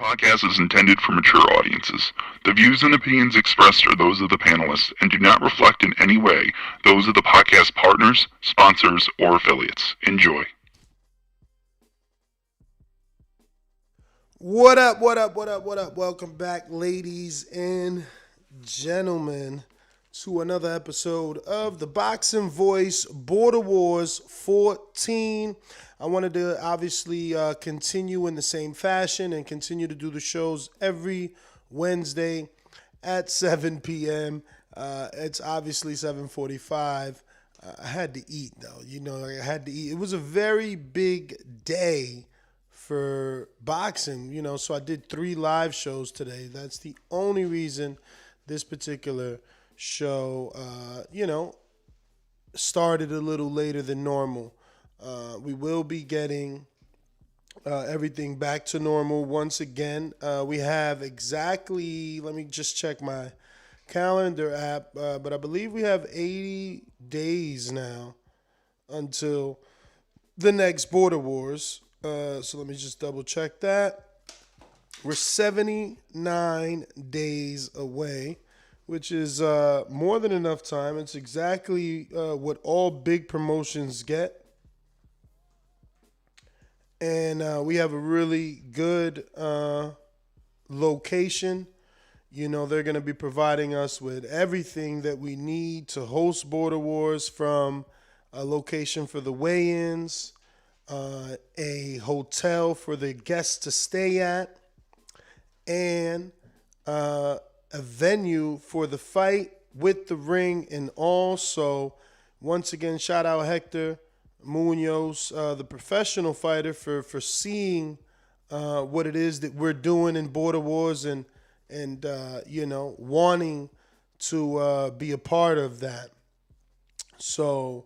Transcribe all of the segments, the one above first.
podcast is intended for mature audiences. The views and opinions expressed are those of the panelists and do not reflect in any way those of the podcast partners, sponsors, or affiliates. Enjoy. What up, what up, what up, what up? Welcome back, ladies and gentlemen, to another episode of the Boxing Voice Border Wars 14. I wanted to obviously continue in the same fashion and continue to do the shows every Wednesday at 7 p.m. It's obviously 7:45. I had to eat, though. I had to eat. It was a very big day for boxing, so I did 3 live shows today. That's the only reason this particular show, started a little later than normal. We will be getting everything back to normal once again. We have exactly, let me just check my calendar app, but I believe we have 80 days now until the next Border Wars. So let me just double check that. We're 79 days away, which is more than enough time. It's exactly what all big promotions get. And we have a really good location. They're going to be providing us with everything that we need to host Border Wars, from a location for the weigh-ins, a hotel for the guests to stay at, and a venue for the fight with the ring and all. So once again, shout out Hector Munoz, the professional fighter, for seeing what it is that we're doing in Border Wars and wanting to be a part of that. So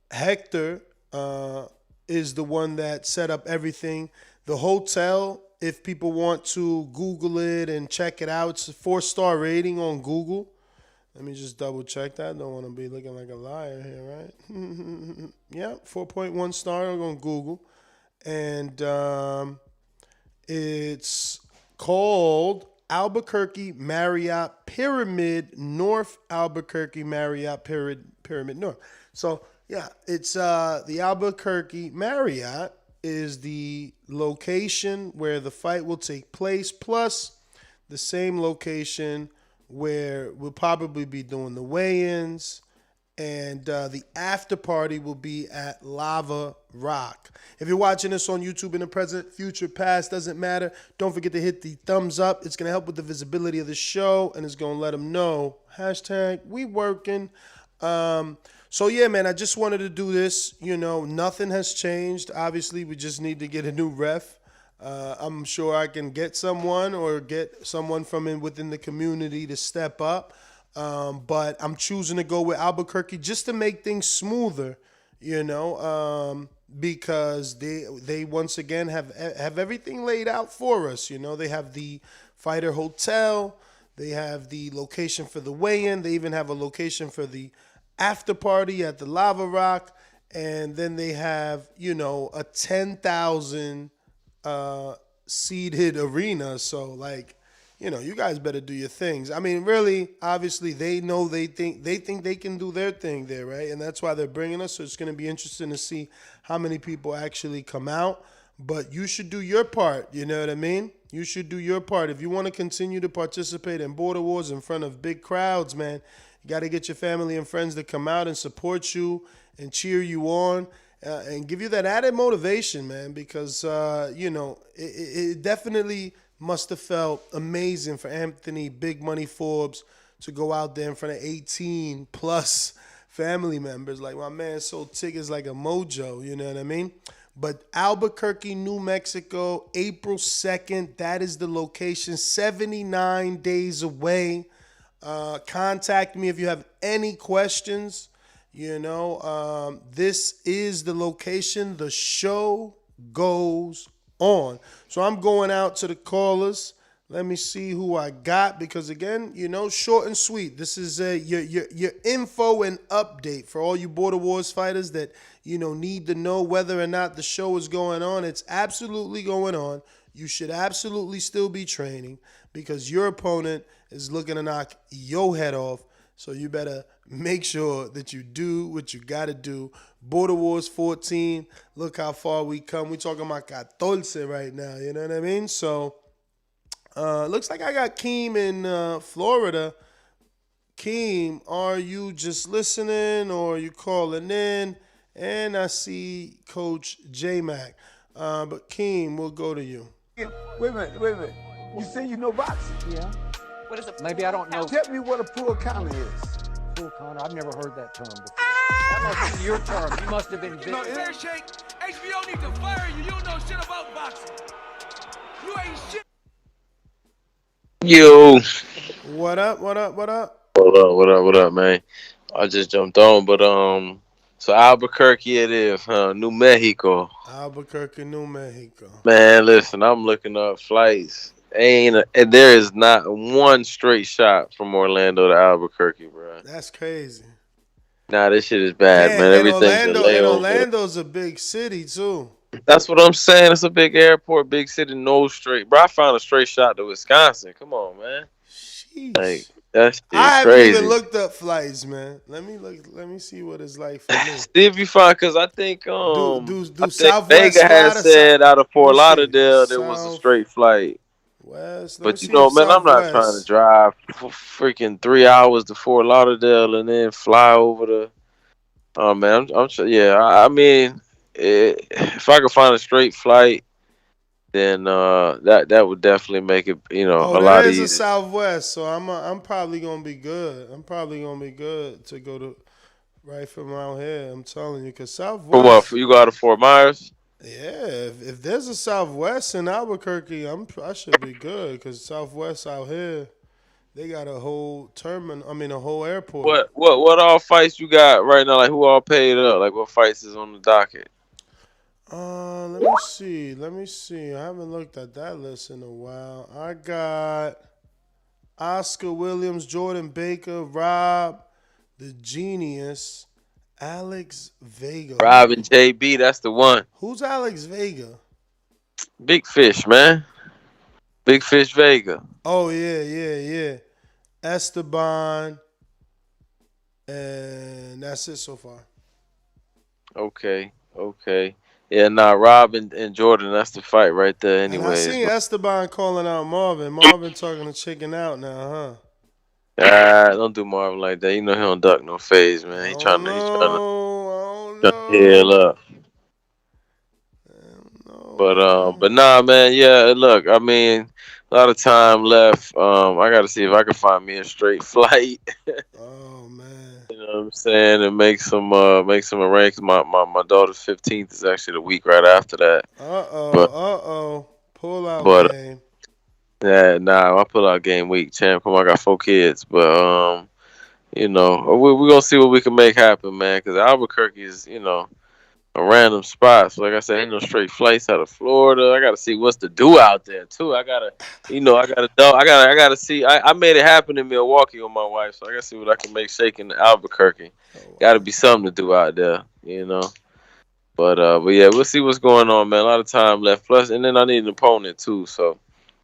Hector is the one that set up everything. The hotel, if people want to Google it and check it out, it's a 4-star rating on Google. Let me just double check that. Don't want to be looking like a liar here, right? Yeah, 4.1 star on Google. And it's called Albuquerque Marriott Pyramid North. Albuquerque Marriott Pyramid North. So, yeah, it's the Albuquerque Marriott is the location where the fight will take place, plus the same location where we'll probably be doing the weigh-ins, and the after party will be at Lava Rock. If you're watching this on YouTube in the present, future, past, doesn't matter. Don't forget to hit the thumbs up. It's going to help with the visibility of the show, and it's going to let them know. # we working. So, yeah, man, I just wanted to do this. Nothing has changed. Obviously, we just need to get a new ref. I'm sure I can get someone or get someone from within the community to step up. But I'm choosing to go with Albuquerque just to make things smoother, because they once again have everything laid out for us. They have the fighter hotel. They have the location for the weigh-in. They even have a location for the after party at the Lava Rock. And then they have, a 10,000 seated arena. So, you guys better do your things. I mean, really, obviously, they think they can do their thing there, right? And that's why they're bringing us. So it's going to be interesting to see how many people actually come out. But you should do your part. You know what I mean? You should do your part. If you want to continue to participate in Border Wars in front of big crowds, man, you got to get your family and friends to come out and support you and cheer you on. And give you that added motivation, man, because, it definitely must have felt amazing for Anthony Big Money Forbes to go out there in front of 18-plus family members. Like, my man sold tickets like a mojo, you know what I mean? But Albuquerque, New Mexico, April 2nd, that is the location, 79 days away. Contact me if you have any questions. This is the location. The show goes on. So I'm going out to the callers. Let me see who I got, because again, short and sweet. This is your info and update for all you Border Wars fighters that need to know whether or not the show is going on. It's absolutely going on. you should absolutely still be training because your opponent is looking to knock your head off. So you better make sure that you do what you got to do. Border Wars 14, look how far we come. We talking about 14 right now, you know what I mean? So looks like I got Keem in Florida. Keem, are you just listening or are you calling in? And I see Coach J-Mac. But Keem, we'll go to you. Wait a minute. You say you know boxing? Yeah. What is it? Maybe I don't know Tell me what a full counter is. full counter. I've never heard that term before. That must be your term. You must have been. Fair shake. HBO needs to fire you. You don't know shit about boxing. You ain't shit. Yo. What up? What up, man? I just jumped on, but so Albuquerque it is, huh? New Mexico. Albuquerque, New Mexico. Man, listen, I'm looking up flights. And there is not one straight shot from Orlando to Albuquerque, bro. That's crazy. Nah, this shit is bad, man. And Everything's a layover. Orlando's a big city too. That's what I'm saying. It's a big airport, big city, no straight. Bro, I found a straight shot to Wisconsin. Come on, man. Sheesh. Like, that shit I haven't crazy. even looked up flights, man. Let me see what it's like for me. See if you find, because I think do I think Southwest Vega had fly to said out of Fort Let me see. Lauderdale there was a straight flight. West. But you know, man, I'm not trying to drive for freaking 3 hours to Fort Lauderdale and then fly over to. Oh man, I mean, if I could find a straight flight, then that would definitely make it, a lot easier. There is a Southwest, so I'm probably gonna be good. I'm probably gonna be good to go to right from out here. I'm telling you, cause Southwest. For what? You go out of Fort Myers? Yeah, if there's a Southwest in Albuquerque, I should be good. Cause Southwest out here, they got a whole terminal. I mean, a whole airport. What all fights you got right now? Like who all paid up? Like what fights is on the docket? Let me see. I haven't looked at that list in a while. I got Oscar Williams, Jordan Baker, Rob, the Genius, Alex Vega. Rob and JB, that's the one. Who's Alex Vega? Big Fish, man. Big Fish Vega. Oh, yeah. Esteban. And that's it so far. Okay. Yeah, Rob and Jordan, that's the fight right there anyways. And I seen Esteban calling out Marvin. Marvin talking to chicken out now, Don't do Marvin like that. You know he don't duck no phase, man. He's trying to heal up. But nah, man. Yeah, look, I mean, a lot of time left. I got to see if I can find me a straight flight. Oh man. You know what I'm saying? And make some arrangements. My daughter's 15th is actually the week right after that. Pull out game. Yeah, I pull out game week, champ. I got 4 kids, but we're gonna see what we can make happen, man. Because Albuquerque is, a random spot. So like I said, ain't no straight flights out of Florida. I gotta see what's to do out there too. I gotta see. I made it happen in Milwaukee with my wife, so I gotta see what I can make shake in Albuquerque. Gotta be something to do out there, But yeah, we'll see what's going on, man. A lot of time left. Plus, and then I need an opponent too, so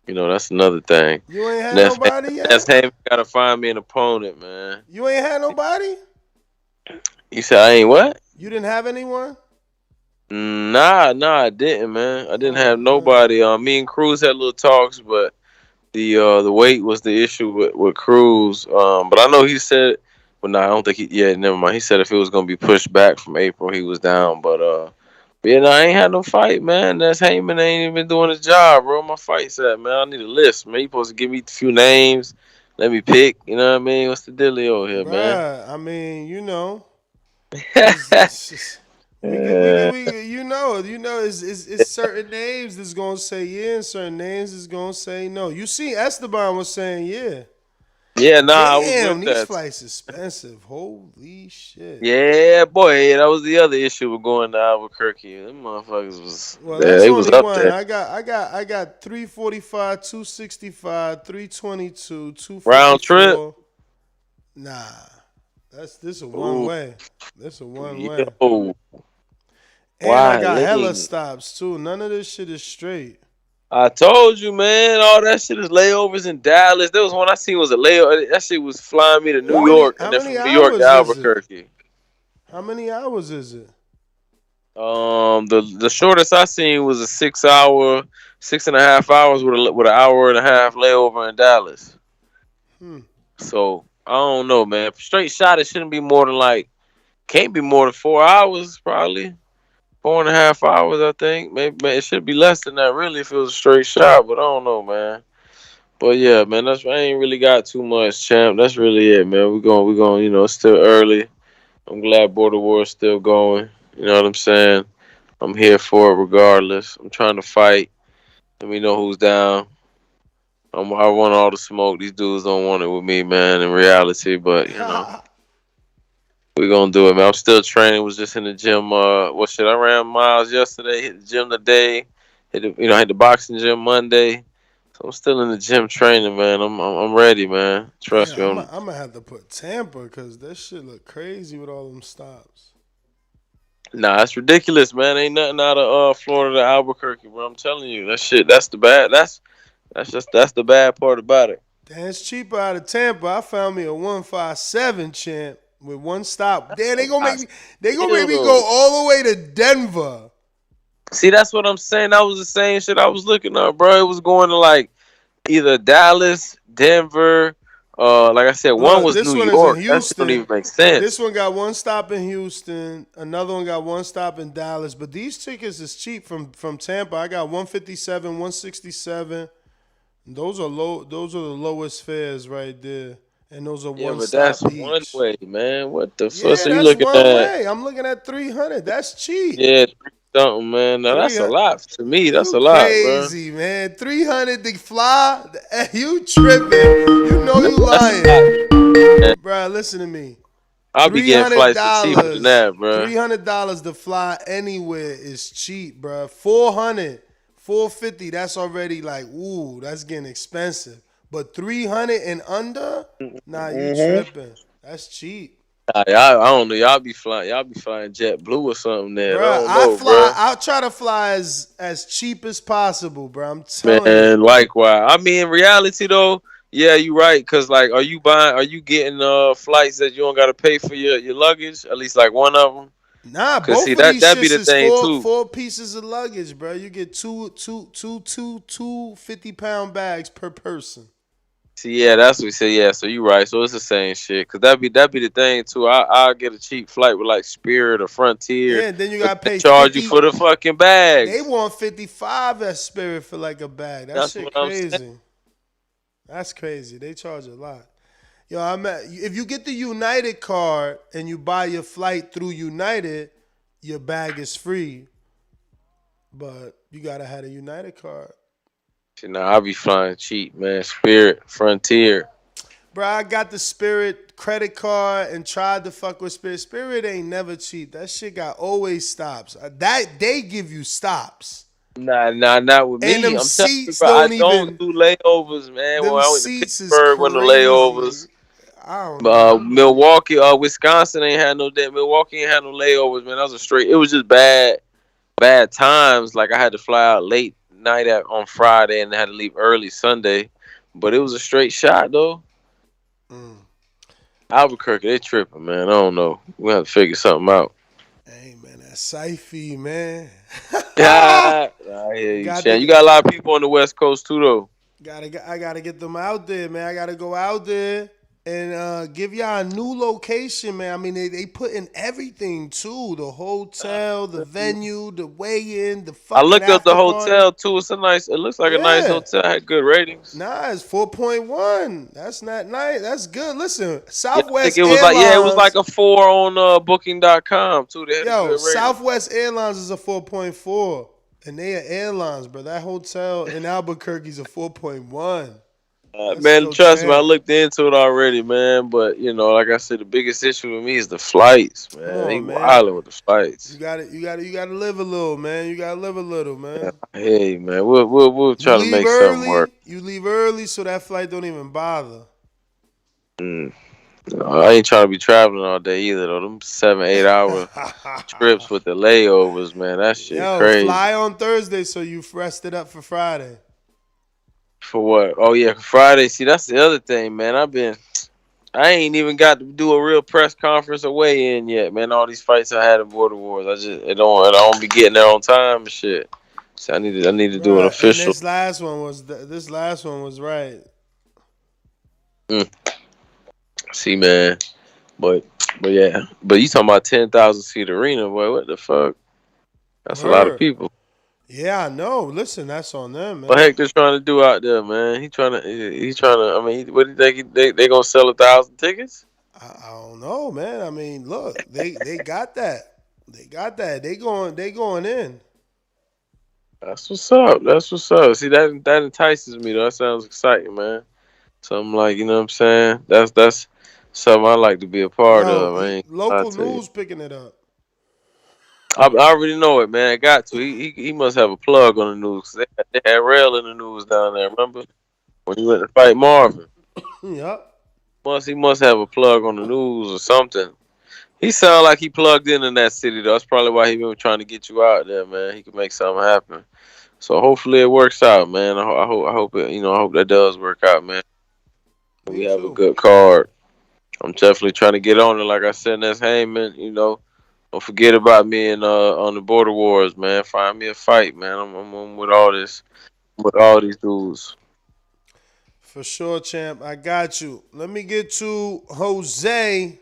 that's another thing. You ain't had nobody yet? That's him. Gotta find me an opponent, man. You ain't had nobody? You said I ain't what? You didn't have anyone? Nah, I didn't, man. I didn't have nobody. Me and Cruz had little talks, but the weight was the issue with Cruz. But I know he said, I don't think never mind. He said if it was gonna be pushed back from April, he was down. But I ain't had no fight, man. That's Heyman ain't even doing his job, bro. My fight's at, man. I need a list, man. You supposed to give me a few names, let me pick. You know what I mean? What's the dealio here, man? I mean, it's certain names that's gonna say yeah, and certain names that's gonna say no. You see, Esteban was saying yeah. Yeah, I was Damn, with these that. flights expensive. Holy shit. Yeah, boy, that was the other issue with going to Albuquerque. Them motherfuckers was was up one. there. I got 345, 265, 322, 254. Round trip? Nah. This is a one way. This is a one way. Yo. And I got hella stops too. None of this shit is straight. I told you, man. All that shit is layovers in Dallas. There was one I seen was a layover. That shit was flying me to New York, and How then many from New York to hours is it? Albuquerque. How many hours is it? The shortest I seen was a 6 hour, 6.5 hours with an hour and a half layover in Dallas. Hmm. So I don't know, man. Straight shot, it shouldn't be more than like, can't be more than 4 hours, probably 4.5 hours. I think maybe man, it should be less than that, really, if it was a straight shot. But I don't know, man. But yeah, man, I ain't really got too much, champ. That's really it, man. We going. It's still early. I'm glad Border War is still going. You know what I'm saying? I'm here for it regardless. I'm trying to fight. Let me know who's down. I want all the smoke. These dudes don't want it with me, man. In reality, but we gonna do it, man. I'm still training. Was just in the gym. What shit? I ran miles yesterday. Hit the gym today. Hit the boxing gym Monday. So I'm still in the gym training, man. I'm ready, man. Trust Yeah, me. I'm gonna have to put Tampa because that shit look crazy with all them stops. Nah, it's ridiculous, man. Ain't nothing out of Florida to Albuquerque, bro. I'm telling you, that shit. That's the bad. That's the bad part about it. Damn, it's cheaper out of Tampa. I found me a 157 champ with one stop. Damn, they gonna make me. They gonna make me go all the way to Denver. See, that's what I'm saying. That was the same shit I was looking up, bro. It was going to like either Dallas, Denver. Like I said, one Look, was this New one is in York. That shit don't Houston. even make This sense. one got one stop in Houston. Another one got one stop in Dallas. But these tickets is cheap from Tampa. I got 157, 167. Those are low. Those are the lowest fares right there, and those are Yeah, one but that's stop one each. way, man. What the fuck? Yeah, So you that's looking one at way. I'm looking at 300. That's cheap. yeah, something, man. Now Three that's a hundred. lot to me. That's You a lot, bro. crazy, man. 300 to fly. You tripping. You know you That's a lot, lying. man. Bruh, listen to me. I'll be Three getting hundred flights for cheaper than dollars. that, bro. $300 to fly anywhere is cheap, bruh. 400, 450. That's already like, ooh, that's getting expensive. But 300 and under, nah, you Mm-hmm. tripping. That's cheap, I don't know. Y'all be flying JetBlue or something. There, I bruh. don't know, bro. I'll try to fly as cheap as possible, bruh. I'm telling you. Man, likewise. I mean, in reality though, yeah, you right. Cause like, are you getting flights that you don't gotta pay for your luggage? At least like one of them. Nah, Cause both see of these that be shits the is thing too. four pieces of luggage, bro. You get two 50-pound bags per person. See, yeah, that's what we say. Yeah, so you right. So it's the same shit. Cause that be the thing too. I'll get a cheap flight with like Spirit or Frontier, Yeah, then you but gotta they pay charge you 50. for the fucking They bags. want 55 at Spirit for like a bag. That That's shit what I'm saying. crazy. That's crazy. They charge a lot. Yo, if you get the United card and you buy your flight through United, your bag is free. But you gotta have a United card. See, now I'll be flying cheap, man. Spirit, Frontier. Bro, I got the Spirit credit card and tried to fuck with Spirit. Spirit ain't never cheap. That shit got always stops. That they give you stops. Nah, not with And me. them I'm telling you, seats bro. I don't don't even do layovers, man. When them I went to seats is Pittsburgh, went to crazy. layovers. I don't know. Milwaukee, Wisconsin ain't had no damn. Milwaukee ain't had no layovers, man. That was a straight. It was just bad times. Like I had to fly out late night on Friday and I had to leave early Sunday. But it was a straight shot though. Mm. Albuquerque, they tripping, man. I don't know. We have to figure something out. Hey man, that Syfy, man. Yeah, I hear you, got Chan. You to got a lot of people on the West Coast too, though. I gotta get them out there, man. I gotta go out there and give y'all a new location, man. I mean, they put in everything too: the hotel, the venue, the weigh-in, the I fucking looked up the after party. hotel too. It's a nice. It looks like a nice Yeah, hotel. Had good ratings. nah, it's 4.1. That's not nice. That's good. Listen, Yeah, I think Southwest it was like it was like Airlines. a 4 on Booking.com too. They had a Yo, good rating. Southwest Airlines is a 4.4, and they are airlines, bro. That hotel in Albuquerque's a 4.1. That's Man, still trust me, I champ. looked into it already, man. But like I said, the biggest issue with me is the flights, Come man. They on, man. wilding with the flights. You gotta live a little, man. You gotta live a little, Yeah. man. Hey, man, we'll You try to leave make something work. early. You leave early so that flight don't even bother. Mm. I ain't trying to be traveling all day either, though. Them 7, 8 hour trips with the layovers, man, that shit Yo, crazy. fly on Thursday so you rested up for Friday. For what? Oh yeah, Friday. See, that's the other thing, man. I ain't even got to do a real press conference or weigh in yet, man. All these fights I had in Border Wars, I don't be getting there on time and shit. So I need to do an Right, and official. this last one was right. Mm, see, man, but yeah, but you talking about 10,000 seat arena, boy? What the fuck? That's a lot of Word. people. Yeah, I know. Listen, that's on them, What man. heck they're trying to do out there, man? He's trying to. I mean, what do you think? They gonna sell 1,000 tickets? I don't know, man. I mean, look, they got that. They got that. They going in. That's what's up. That's what's up. See, that entices me though. That sounds exciting, man. Something like, you know what I'm saying? That's something I like to be a part Yo, of. I ain't gonna lie local to you. news picking it up. I already know it, man. I got to. He must have a plug on the news. They had Rail in the news down there. Remember when he went to fight Marvin? Yep. He must have a plug on the news or something. He sound like he plugged in that city though. That's probably why he been trying to get you out there, man. He could make something happen. So hopefully it works out, man. I hope it. I hope that does work out, man. Me We have a too. good card. I'm definitely trying to get on it. Like I said, that's Heyman. Don't forget about me and on the Border Wars, man. Find me a fight, man. I'm with all this, with all these dudes. For sure, champ. I got you. Let me get to Jose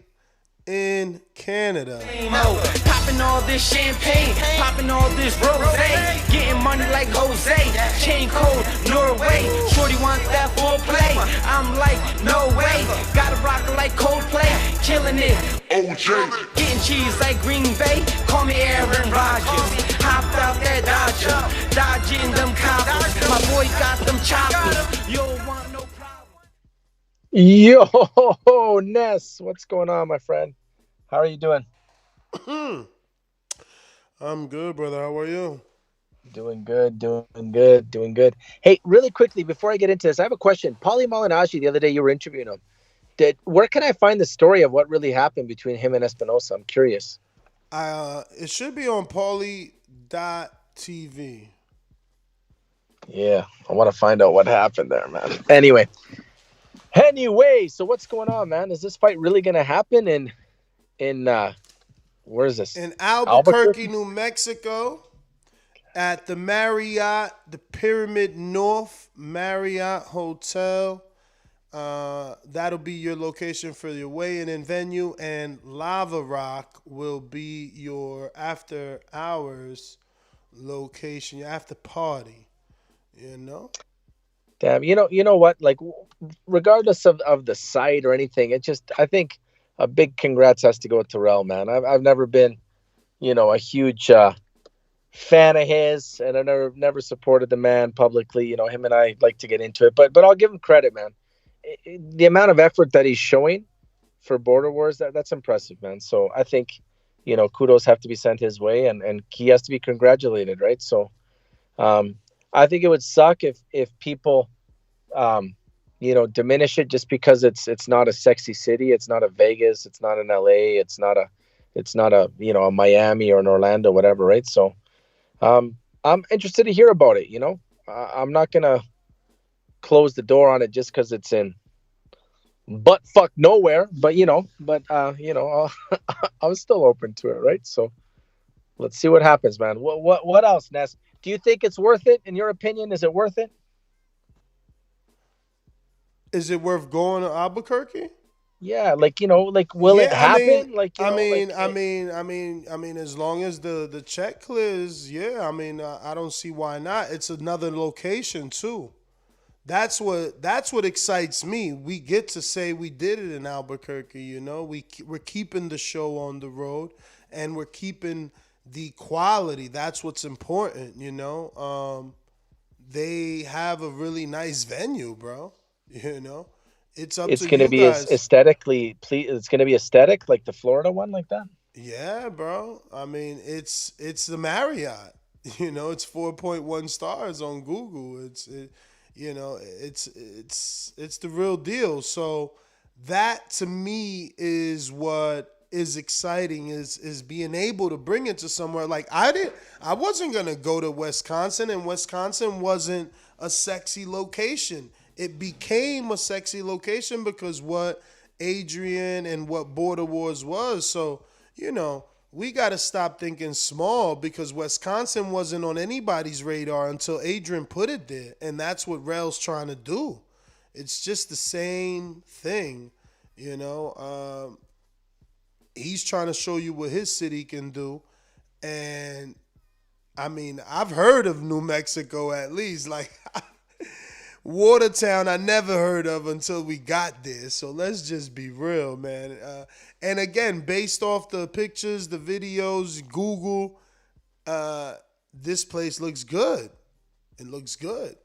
in Canada. Popping all this champagne, popping all this rose, getting money like Jose, chain code Norway. Shorty wants that full play. I'm like, no way. Gotta rock it like Coldplay, killing it. OJ, getting cheese like Green Bay. Call me Aaron Rodgers. Hopped out that Dodger, dodging them coppers. My boy got them choppers. You don't want no problem. Yo, Ness, what's going on, my friend? How are you doing? I'm good, brother. How are you? Doing good, doing good, doing good. Hey, really quickly before I get into this, I have a question. Paulie Malignaggi, the other day you were interviewing him. Where can I find the story of what really happened between him and Espinosa? I'm curious. It should be on Pauly.tv. Yeah, I want to find out what happened there, man. Anyway, so what's going on, man? Is this fight really gonna happen in where is this? In Albuquerque, Albuquerque? New Mexico, at the Marriott, the Pyramid North Marriott Hotel. That'll be your location for your weigh-in venue, and Lava Rock will be your after hours location, your after party. You know. Damn, you know what? Like, regardless of the site or anything, I think a big congrats has to go to Terrell, man. I've never been, a huge fan of his, and I never supported the man publicly. Him and I like to get into it, but I'll give him credit, man. The amount of effort that he's showing for Border Wars, that's impressive, man. So I think, kudos have to be sent his way, and he has to be congratulated, right? So, um, I think it would suck if people diminish it just because it's not a sexy city. It's not a Vegas. It's not an LA. It's not a a Miami or an Orlando, whatever, right? So I'm interested to hear about it. I'm not gonna close the door on it just because it's in butt fuck nowhere. But I'm still open to it, right? So let's see what happens, man. What else, Ness? Do you think it's worth it? In your opinion, is it worth it? Is it worth going to Albuquerque? Yeah, will it Yeah, I mean, happen? as long as the check clears, yeah. I mean, I don't see why not. It's another location too. That's what excites me. We get to say we did it in Albuquerque. We're keeping the show on the road, and we're keeping the quality. That's what's important. They have a really nice venue, bro. You know, it's up It's to going to you be as guys. aesthetically it's going to be aesthetic like the Florida one, like that. Yeah, bro. I mean, it's the Marriott. It's 4.1 stars on Google. It's the real deal. So that to me is what is exciting is being able to bring it to somewhere like I wasn't gonna go to Wisconsin, and Wisconsin wasn't a sexy location. It became a sexy location because what Adrian and what Border Wars was. So, we got to stop thinking small because Wisconsin wasn't on anybody's radar until Adrian put it there. And that's what Rel's trying to do. It's just the same thing, you know. He's trying to show you what his city can do. And I mean, I've heard of New Mexico at least. Like, Watertown, I never heard of until we got there. So let's just be real, man. And again, based off the pictures, the videos, Google, this place looks good. It looks good.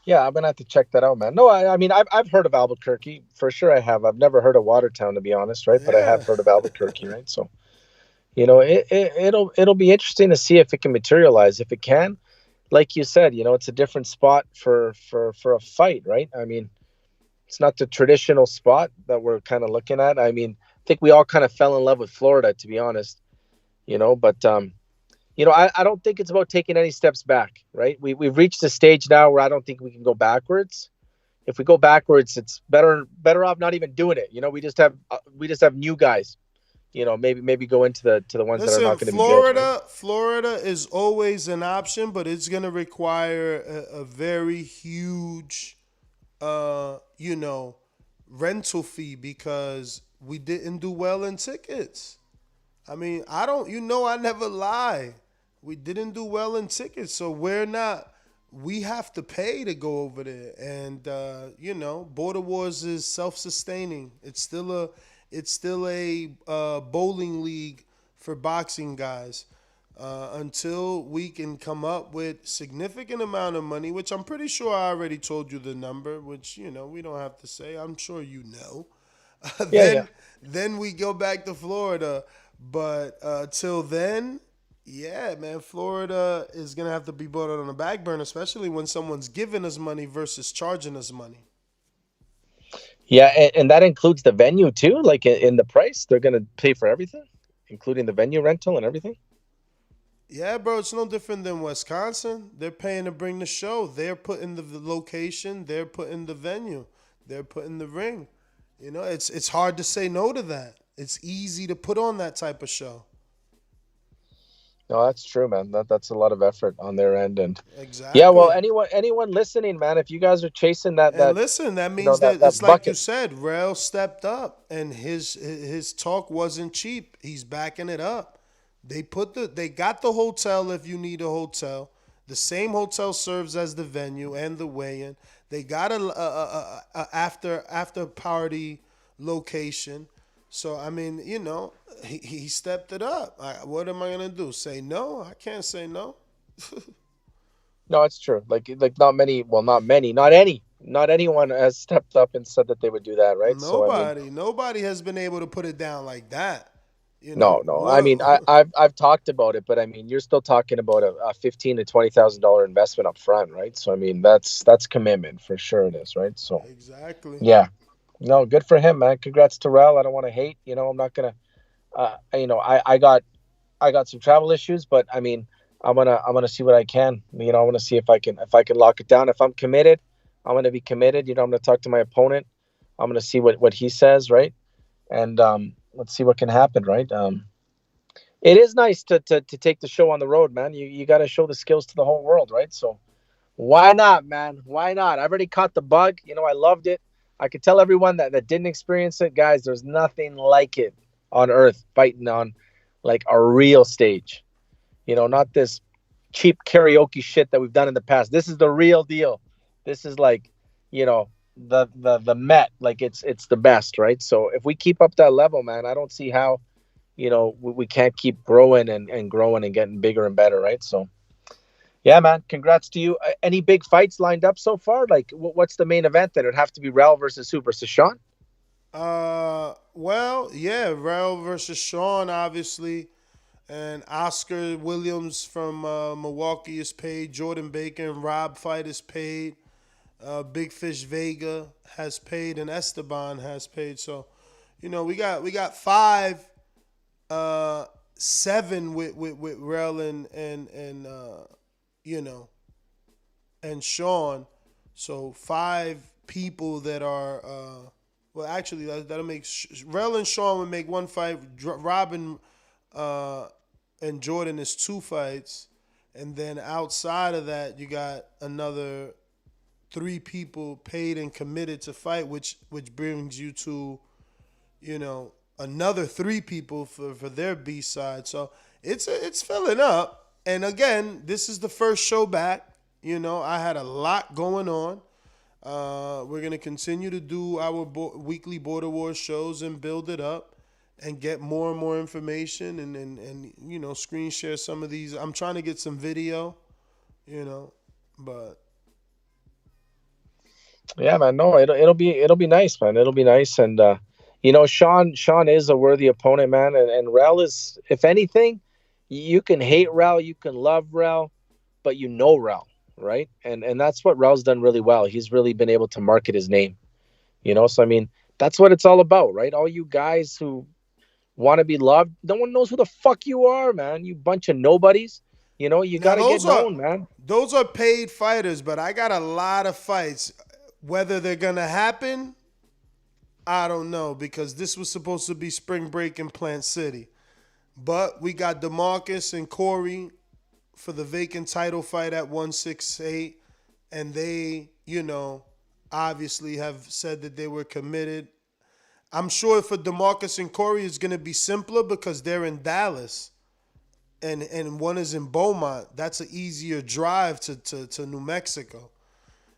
Yeah, I'm gonna have to check that out, man. No, I mean, I've heard of Albuquerque for sure. I have. I've never heard of Watertown, to be honest, right? But I have Yeah. heard of Albuquerque, right? So, it'll be interesting to see if it can materialize. If it can, like you said, it's a different spot for a fight, right? I mean, it's not the traditional spot that we're kind of looking at. I mean, I think we all kind of fell in love with Florida, to be honest, but I don't think it's about taking any steps back, right? We've reached a stage now where I don't think we can go backwards. If we go backwards, it's better off not even doing it. We just have new guys. Maybe go into the ones that are Listen, not going to be good. Right? Florida is always an option, but it's going to require a very huge, rental fee because we didn't do well in tickets. I mean, I never lie. We didn't do well in tickets, so we have to pay to go over there. And, Border Wars is self-sustaining. It's still a bowling league for boxing guys. Until we can come up with significant amount of money, which I'm pretty sure I already told you the number, which, we don't have to say. I'm sure you know. Yeah, yeah. Then we go back to Florida. But till then, yeah, man, Florida is going to have to be brought on the back burner, especially when someone's giving us money versus charging us money. Yeah, and that includes the venue too. Like in the price, they're going to pay for everything, including the venue rental and everything. Yeah, bro, it's no different than Wisconsin. They're paying to bring the show. They're putting the location. They're putting the venue. They're putting the ring. It's hard to say no to that. It's easy to put on that type of show. No, that's true, man. That's a lot of effort on their end, and yeah. Well, Exactly. anyone listening, man, if you guys are chasing And that listen, that means that that it's like you bucket. said, Rail stepped up and his talk wasn't cheap. He's backing it up. They got the hotel if you need a hotel. The same hotel serves as the venue and the weigh-in. They got a after party location. So I mean, he stepped it up. What am I gonna do? Say no? I can't say no. No, it's true. Like not many. Well, not many. Not anyone has stepped up and said that they would do that, right? So I mean, Nobody has been able to put it down like that. no. I mean, I've talked about it, but I mean, you're still talking about a $15,000 to $20,000 investment up front, right? So I mean, that's commitment for sure. It is, right? So Exactly. yeah, no, good for him, man. Congrats to Rel. I don't want to hate. I'm not gonna. I got some travel issues, but I mean, I'm gonna see what I can. I want to see if I can lock it down. If I'm committed, I'm gonna be committed. I'm gonna talk to my opponent. I'm gonna see what he says, right? And let's see what can happen, right? It is nice to take the show on the road, man. You got to show the skills to the whole world, right? So why not, man? Why not? I've already caught the bug. I loved it. I could tell everyone that didn't experience it, guys. There's nothing like it on earth, fighting on like a real stage. Not this cheap karaoke shit that we've done in the past. This is the real deal. This is like, the Met, like it's the best, right? So if we keep up that level, man, I don't see how, we can't keep growing and growing and getting bigger and better, right? So yeah, man, congrats to you. Any big fights lined up so far? Like what's the main event then? It'd have to be Rel versus who versus Sean? Well, yeah, Rel versus Sean, obviously. And Oscar Williams from Milwaukee is paid. Jordan Bacon, Rob fight is paid. Big Fish Vega has paid, and Esteban has paid. So, we got five, 7 with Rel and you know and Sean. So 5 people that are well, actually that'll make Rel and Sean would make 1 fight. Robin and Jordan is 2 fights, and then outside of that, you got another 3 people paid and committed to fight, which brings you to another 3 people for their B side. So it's filling up. And again, this is the first show back. I had a lot going on. We're gonna continue to do our weekly Border Wars shows and build it up and get more and more information and screen share some of these. I'm trying to get some video, but Yeah, man. No, it'll be nice, man. It'll be nice, and Sean is a worthy opponent, man. And Rel is, if anything, you can hate Rel, you can love Rel, but Rel, right? And that's what Rel's done really well. He's really been able to market his name, So I mean, that's what it's all about, right? All you guys who want to be loved, no one knows who the fuck you are, man. You bunch of nobodies. You got to get known, man. Those are paid fighters, but I got a lot of fights. Whether they're going to happen, I don't know, because this was supposed to be spring break in Plant City. But we got DeMarcus and Corey for the vacant title fight at 168. And they, obviously have said that they were committed. I'm sure for DeMarcus and Corey it's going to be simpler because they're in Dallas. And one is in Beaumont. That's an easier drive to New Mexico.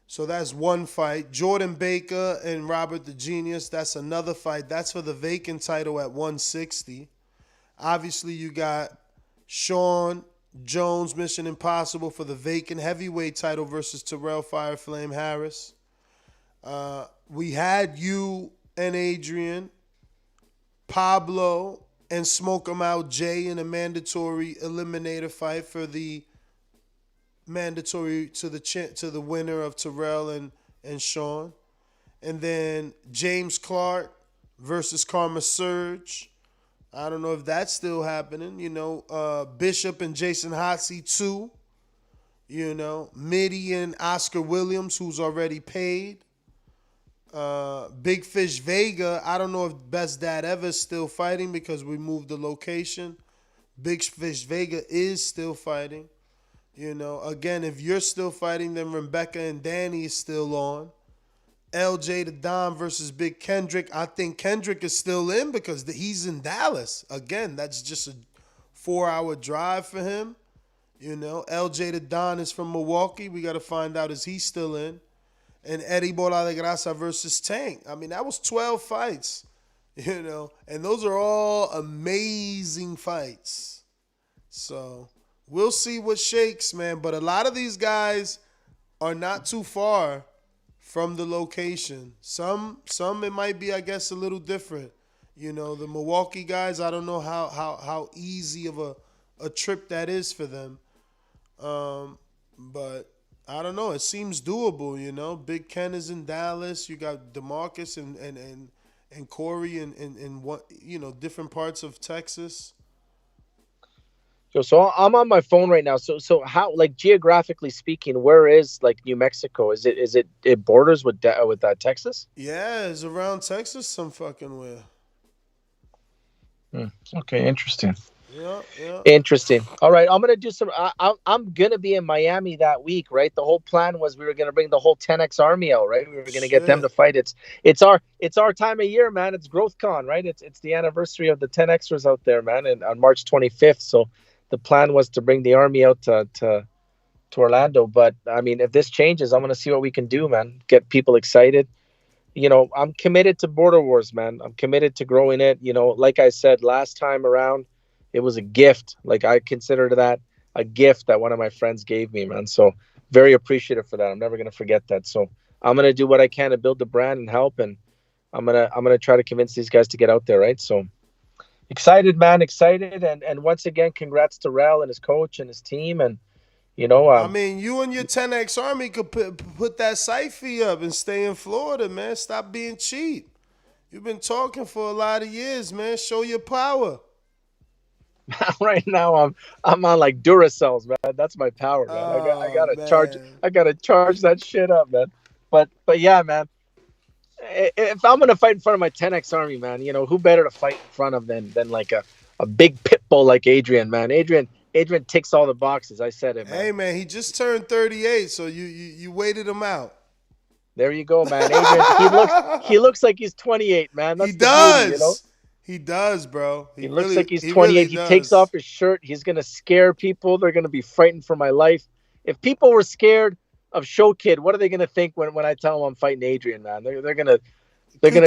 So that's 1 fight. Jordan Baker and Robert the Genius, that's another fight. That's for the vacant title at 160. Obviously, you got Sean Jones, Mission Impossible for the vacant heavyweight title versus Terrell Fireflame Harris. We had you and Adrian, Pablo, and Smoke 'em Out Jay in a mandatory eliminator fight for the mandatory to the winner of Terrell and Sean. And then James Clark versus Karma Surge. I don't know if that's still happening. Bishop and Jason Hotze 2. Mitty and Oscar Williams, who's already paid. Big Fish Vega. I don't know if Best Dad Ever is still fighting because we moved the location. Big Fish Vega is still fighting. Again, if you're still fighting, then Rebecca and Danny is still on. LJ the Dom versus Big Kendrick. I think Kendrick is still in because he's in Dallas. Again, that's just a 4-hour drive for him. LJ the Don is from Milwaukee. We got to find out, is he still in? And Eddie Bola de Grasa versus Tank. I mean, that was 12 fights, and those are all amazing fights. So we'll see what shakes, man. But a lot of these guys are not too far from the location. Some it might be, I guess, a little different. The Milwaukee guys, I don't know how easy of a trip that is for them. But I don't know. It seems doable, Big Ken is in Dallas. You got DeMarcus and Corey in what, different parts of Texas. So I'm on my phone right now. So how, like, geographically speaking, where is like New Mexico? Is it borders with Texas? Yeah, it's around Texas some fucking where. Okay, interesting. Yeah. Interesting. All right, I'm gonna do some. I'm gonna be in Miami that week, right? The whole plan was we were gonna bring the whole 10X Army out, right? We were gonna get them to fight. It's our time of year, man. It's GrowthCon, right? It's the anniversary of the 10Xers out there, man, and on March 25th. So the plan was to bring the Army out to Orlando. But I mean, if this changes, I'm gonna see what we can do, man. Get people excited. I'm committed to Border Wars, man. I'm committed to growing it. Like I said last time around, it was a gift. Like, I consider that a gift that one of my friends gave me, man. So very appreciative for that. I'm never going to forget that. So I'm going to do what I can to build the brand and help. And I'm going to try to convince these guys to get out there. Right. So excited, man. Excited. And once again, congrats to Rel and his coach and his team. And, I mean, you and your 10X Army could put that site fee up and stay in Florida, man. Stop being cheap. You've been talking for a lot of years, man. Show your power. Right now I'm on like Duracells, man. That's my power, man. I Oh, gotta charge. man. I gotta charge that shit up, man. But yeah, man. If I'm gonna fight in front of my 10X Army, man, who better to fight in front of than like a big pit bull like Adrian, man. Adrian ticks all the boxes. I said it, man. Hey, man, he just turned 38, so you waited him out. There you go, man. Adrian, he looks like he's 28, man. That's He the beauty, does. He does, bro. He looks like he's he 28. really He does. takes off his shirt. He's gonna scare people. They're gonna be frightened for my life. If people were scared of Show Kid, what are they gonna think when I tell them I'm fighting Adrian, man? They're gonna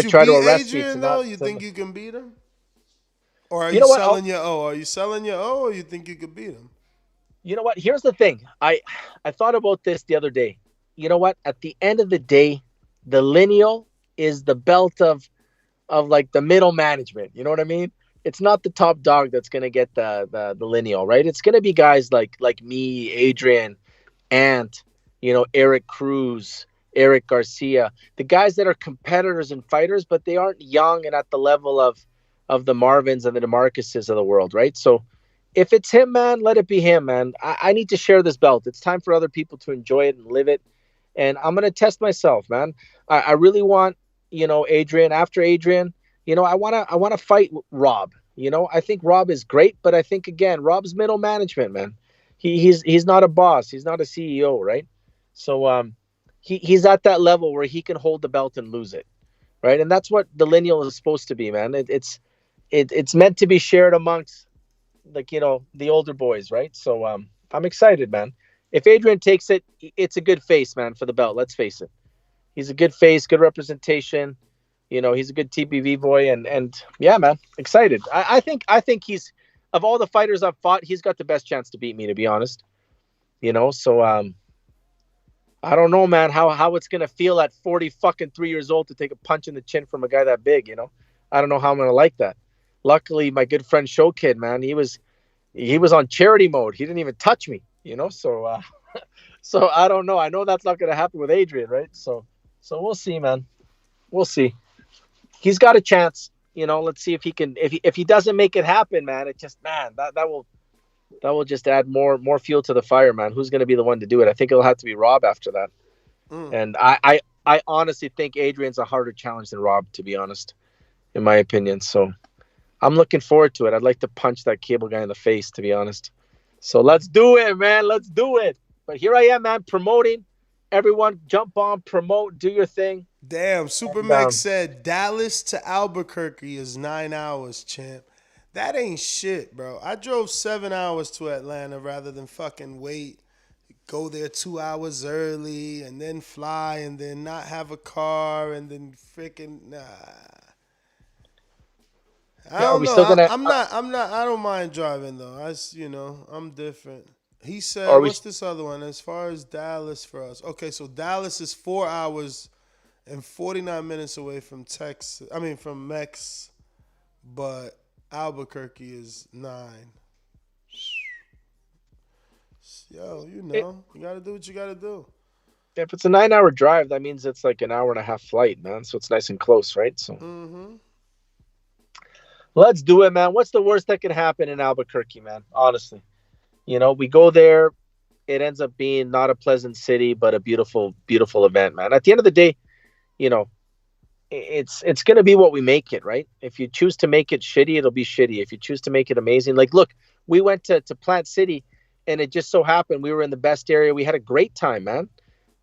try to arrest Adrian, me. though? You think you can beat him? Or are You you know what? selling your O? Are you selling your O, or you think you could beat him? You know what? Here's the thing. I thought about this the other day. You know what? At the end of the day, the lineal is the belt of like the middle management. You know what I mean? It's not the top dog that's gonna get the lineal, right? It's gonna be guys like me, Adrian, Ant, Eric Cruz, Eric Garcia, the guys that are competitors and fighters, but they aren't young and at the level of the Marvins and the DeMarcuses of the world, right? So if it's him, man, let it be him, man. I need to share this belt. It's time for other people to enjoy it and live it. And I'm going to test myself, man. I really want, Adrian. After Adrian, I want to fight Rob. I think Rob is great, but I think, again, Rob's middle management, man. He's not a boss. He's not a CEO, right? So he's at that level where he can hold the belt and lose it, right? And that's what the lineal is supposed to be, man. It's meant to be shared amongst, like, the older boys, right? So I'm excited, man. If Adrian takes it, it's a good face, man, for the belt. Let's face it. He's a good face, good representation. He's a good TBV boy, and yeah, man, excited. I think he's, of all the fighters I've fought, he's got the best chance to beat me, to be honest. So I don't know, man, how it's gonna feel at 3 years old to take a punch in the chin from a guy that big. I don't know how I'm gonna like that. Luckily, my good friend Show Kid, man, he was on charity mode. He didn't even touch me, So so I don't know. I know that's not gonna happen with Adrian, right? So we'll see, man. We'll see. He's got a chance. Let's see if he can. If he doesn't make it happen, man, it just, man, that will just add more fuel to the fire, man. Who's gonna be the one to do it? I think it'll have to be Rob after that. And I honestly think Adrian's a harder challenge than Rob, to be honest, in my opinion. So I'm looking forward to it. I'd like to punch that cable guy in the face, to be honest. So let's do it, man. Let's do it. But here I am, man, promoting. Everyone jump on, promote, do your thing. Damn, Supermax said Dallas to Albuquerque is 9 hours, champ. That ain't shit, bro. I drove 7 hours to Atlanta rather than fucking wait, go there 2 hours early, and then fly, and then not have a car, and then freaking nah. I don't know. I'm not. I don't mind driving though. I'm different. He said, what's this other one? As far as Dallas for us. Okay, so Dallas is 4 hours and 49 minutes away from Texas. I mean, from Mex, but Albuquerque is 9. Yo, you got to do what you got to do. If it's a 9-hour drive, that means it's like an hour and a half flight, man. So it's nice and close, right? So let's do it, man. What's the worst that could happen in Albuquerque, man? Honestly. We go there. It ends up being not a pleasant city, but a beautiful, beautiful event, man. At the end of the day, it's going to be what we make it, right? If you choose to make it shitty, it'll be shitty. If you choose to make it amazing, like, look, we went to Plant City, and it just so happened we were in the best area. We had a great time, man.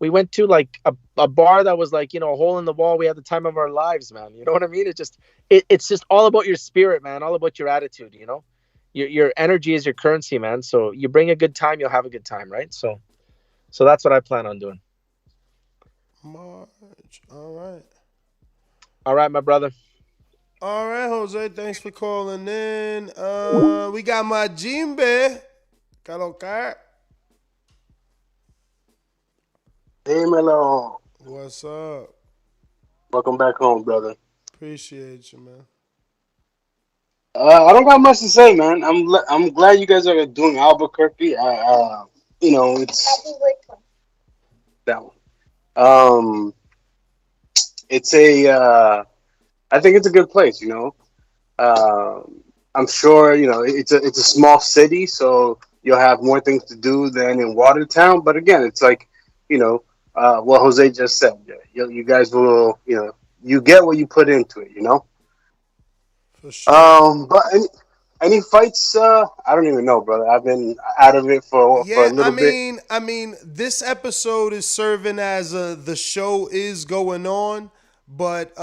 We went to like a bar that was like, a hole in the wall. We had the time of our lives, man. You know what I mean? It's just all about your spirit, man. All about your attitude, Your energy is your currency, man. So you bring a good time, you'll have a good time, right? So that's what I plan on doing. March. All right. All right, my brother. All right, Jose. Thanks for calling in. We got my Jimbe. Calocar. Hey, Melo. What's up? Welcome back home, brother. Appreciate you, man. I don't got much to say, man. I'm glad you guys are doing Albuquerque. it's that one. Um, it's a. I think it's a good place. I'm sure it's a small city, so you'll have more things to do than in Watertown. But again, it's like what Jose just said. You guys will you get what you put into it. For sure. But any fights? I don't even know, brother. I've been out of it for a Yeah, I little bit. mean, I mean, this episode is serving as the show is going on, but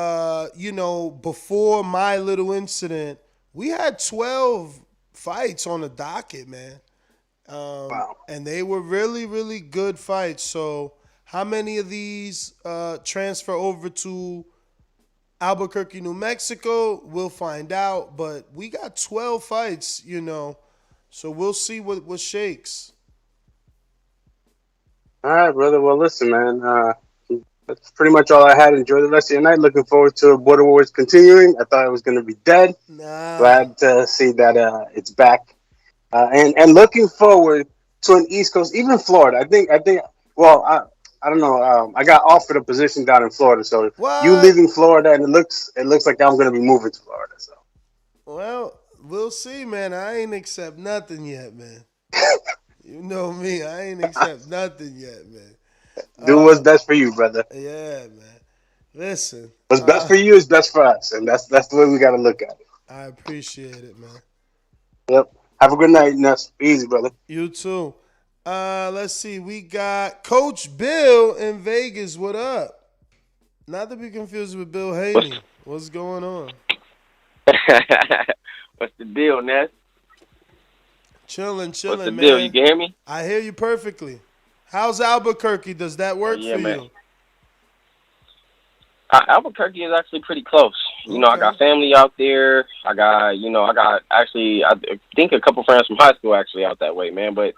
before my little incident, we had 12 fights on the docket, man. Wow. And they were really, really good fights. So, how many of these transfer over to Albuquerque, New Mexico? We'll find out. But we got 12 fights, so we'll see what shakes. All right, brother. Well, listen, man. That's pretty much all I had. Enjoy the rest of your night. Looking forward to Border Wars continuing. I thought it was going to be dead. Nah. Glad to see that it's back, and looking forward to an East Coast, even Florida. I think. Well, I don't know. I got offered a position down in Florida, so you What? leaving Florida, and it looks like I'm going to be moving to Florida. So Well, we'll see, man. I ain't accept nothing yet, man. You know me. I ain't accept nothing yet, man. do what's best for you, brother. Yeah, man. Listen, What's best for you is best for us, and that's the way we got to look at it. I appreciate it, man. Yep. Have a good night, Nuss. Easy, brother. You too. Let's see. We got Coach Bill in Vegas. What up? Not to be confused with Bill Haney. What's going on? What's the deal, Ness? Chilling, What's the chilling, deal? You man. can hear me? I hear you perfectly. How's Albuquerque? Does that Oh work yeah, for man. you? Albuquerque is actually pretty close. I Okay. got family out there. I got actually, I think a couple friends from high school actually out that way, man. But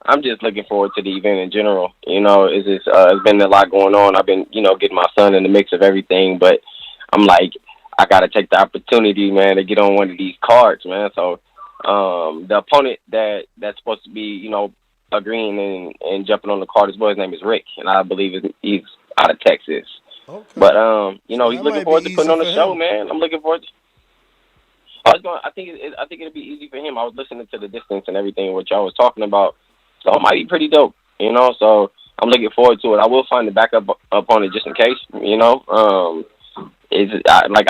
I'm just looking forward to the event in general. It's been a lot going on. I've been, getting my son in the mix of everything, but I'm like, I got to take the opportunity, man, to get on one of these cards, man. So, the opponent that's supposed to be, agreeing and jumping on the card as well, his name is Rick, and I believe he's out of Texas. Okay. But So he's that looking might be forward to putting easy on the for show, him. man. I'm looking forward. I think it'll be easy for him. I was listening to the distance and everything what y'all was talking about, so it might be pretty dope, So I'm looking forward to it. I will find the backup opponent just in case, I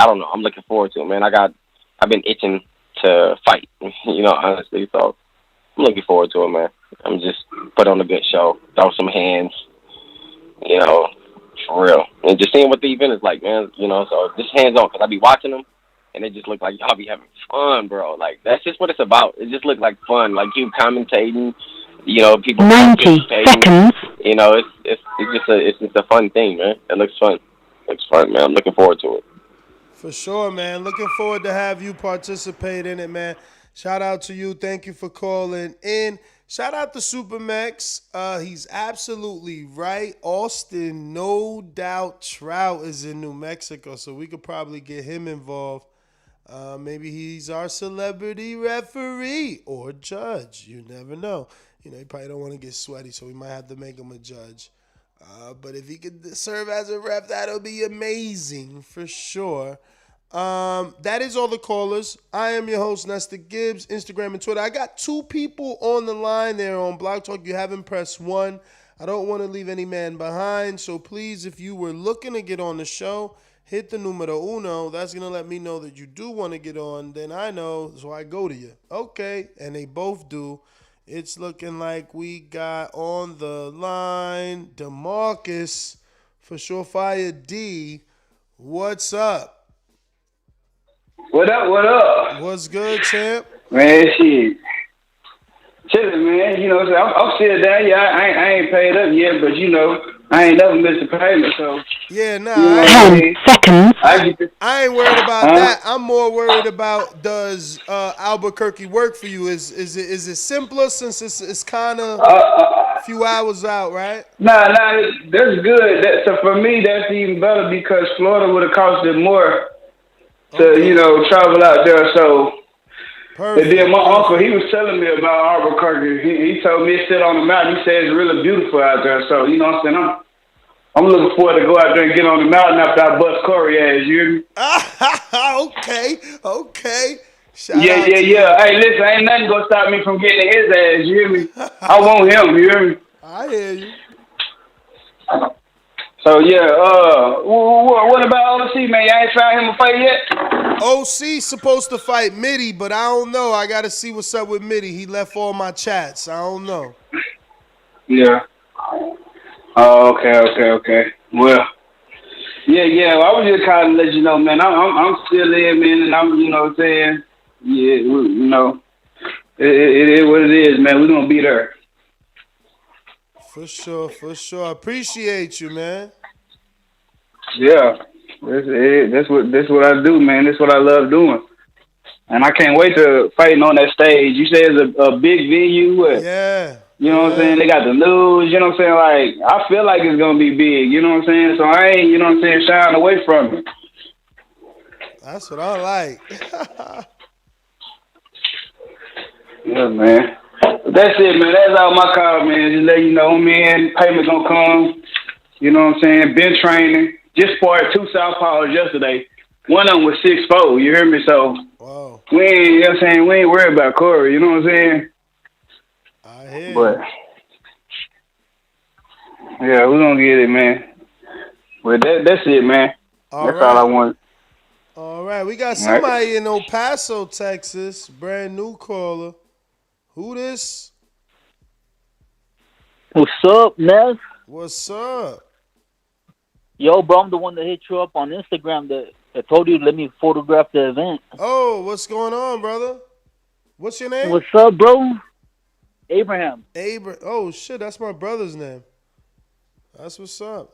don't know. I'm looking forward to it, man. I've been itching to fight, honestly. So I'm looking forward to it, man. I'm just put on a good show, throw some hands, you know, for real, and just seeing what the event is like, man. So just hands on, cause I be watching them, and it just look like y'all be having fun, bro. Like that's just what it's about. It just look like fun, like you commentating, people 90 participating. seconds. It's just a fun thing, man. It looks fun. Looks fun, man. I'm looking forward to it. For sure, man. Looking forward to have you participate in it, man. Shout out to you. Thank you for calling in. Shout out to Supermax. He's absolutely right. Austin, no doubt Trout is in New Mexico, so we could probably get him involved. Maybe he's our celebrity referee or judge. You never know. He probably don't want to get sweaty, so we might have to make him a judge. But if he could serve as a ref, that'll be amazing for sure. That is all the callers. I am your host, Nestor Gibbs, Instagram and Twitter. I got two people on the line there on Blog Talk. You haven't pressed one. I don't want to leave any man behind. So please, if you were looking to get on the show, hit the numero uno. That's going to let me know that you do want to get on. Then I know, so I go to you. Okay, and they both do. It's looking like we got on the line DeMarcus for Surefire D. What's up? What up? What up? What's good, champ? Man, shit. Chilling, man. So I'm still down. Yeah, I ain't paid up yet, but I ain't never missed a payment, so. Yeah, nah, You know what I I mean? mean? 10 seconds. I ain't worried about Huh? that. I'm more worried about does Albuquerque work for you? Is it simpler since it's kind of a few hours out, right? Nah, that's good. So for me, that's even better because Florida would have costed more to, Okay. travel out there. So Perfect. And then my uncle, he was telling me about Albuquerque. He told me to sit on the mountain. He said it's really beautiful out there. So, you know what I'm saying? I'm looking forward to go out there and get on the mountain after I bust Corey ass, you hear me? Okay. Shout Yeah, out yeah, to yeah. you. Hey, listen, ain't nothing gonna stop me from getting his ass, you hear me? I want him, you hear me? I hear you. So, yeah, what about OC, man? Y'all ain't found him a fight yet? OC supposed to fight Mitty, but I don't know. I got to see what's up with Mitty. He left all my chats. I don't know. Yeah. Oh, okay. Well, yeah. I was just calling to let you know, man. I'm still in, man, and I'm, you know what I'm saying? Yeah, you know, it is what it is, man. We're gonna be there. For sure. Appreciate you, man. Yeah, that's what I do, man. That's what I love doing, and I can't wait to fighting on that stage. You say it's a big venue, what? Yeah. You know what I'm saying? They got the news. You know what I'm saying? Like, I feel like it's gonna be big. You know what I'm saying? So I ain't, you know what I'm saying, shying away from it. That's what I like. Yeah, man. But that's it, man. That's all my call, man. Just let you know, man. Payment gonna come. You know what I'm saying? Been training. Just sparred 2 southpaws yesterday. One of them was 6'4". You hear me? So wow. We ain't, you know what I'm saying? We ain't worried about Corey. You know what I'm saying? I hear but, yeah, we're going to get it, man. But that's it, man. That's all I want. All right. We got somebody in El Paso, Texas. Brand new caller. Who this? What's up, Nev? What's up? Yo, bro, I'm the one that hit you up on Instagram that I told you to let me photograph the event. Oh, what's going on, brother? What's your name? What's up, bro? Abraham. Oh, shit, that's my brother's name. That's what's up.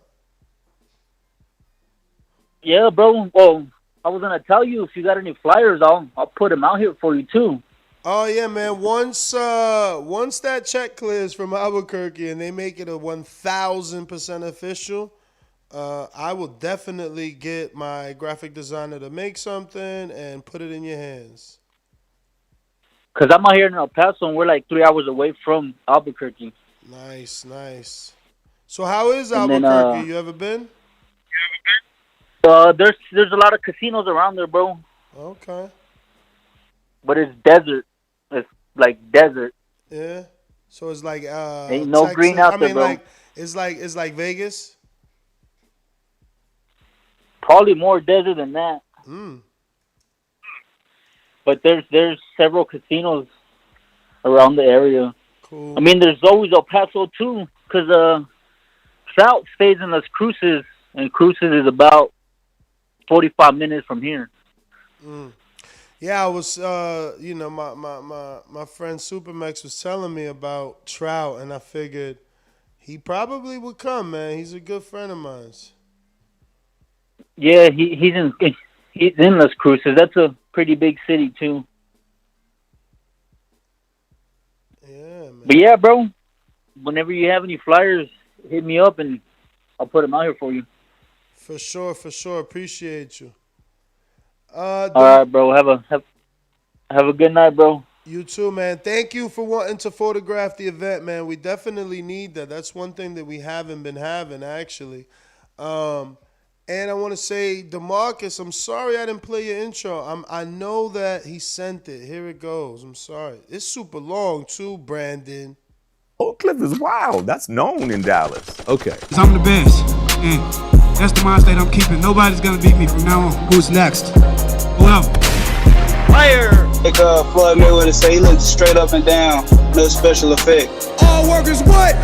Yeah, bro. Well, I was going to tell you if you got any flyers, I'll put them out here for you, too. Oh, yeah, man. Once that check clears from Albuquerque and they make it a 1,000% official, I will definitely get my graphic designer to make something and put it in your hands. Because I'm out here in El Paso, and we're like 3 hours away from Albuquerque. Nice. So how is Albuquerque? You ever been? There's a lot of casinos around there, bro. Okay. But it's desert. It's like desert. Yeah. So it's like ain't no Texas. green out there, bro. Like it's like Vegas. Probably more desert than that. But there's several casinos around the area. Cool. I mean, there's always El Paso too, because Trout stays in Las Cruces, and Cruces is about 45 minutes from here. Yeah, I was, my friend Supermax was telling me about Trout, and I figured he probably would come, man. He's a good friend of mine. Yeah, he's in Las Cruces. That's a pretty big city too. Yeah, man. But yeah, bro, whenever you have any flyers, hit me up and I'll put them out here for you. For sure. Appreciate you. All right, bro. Have a good night, bro. You too, man. Thank you for wanting to photograph the event, man. We definitely need that. That's one thing that we haven't been having, actually. And I want to say, DeMarcus, I'm sorry I didn't play your intro. I know that he sent it. Here it goes. I'm sorry. It's super long, too, Brandon. Oak Cliff is wild. That's known in Dallas. Okay. I'm the best. And that's the mind state I'm keeping. Nobody's going to beat me from now on. Who's next? Whoever. Fire! Like Floyd Mayweather say, he looks straight up and down. No special effect. All work is what?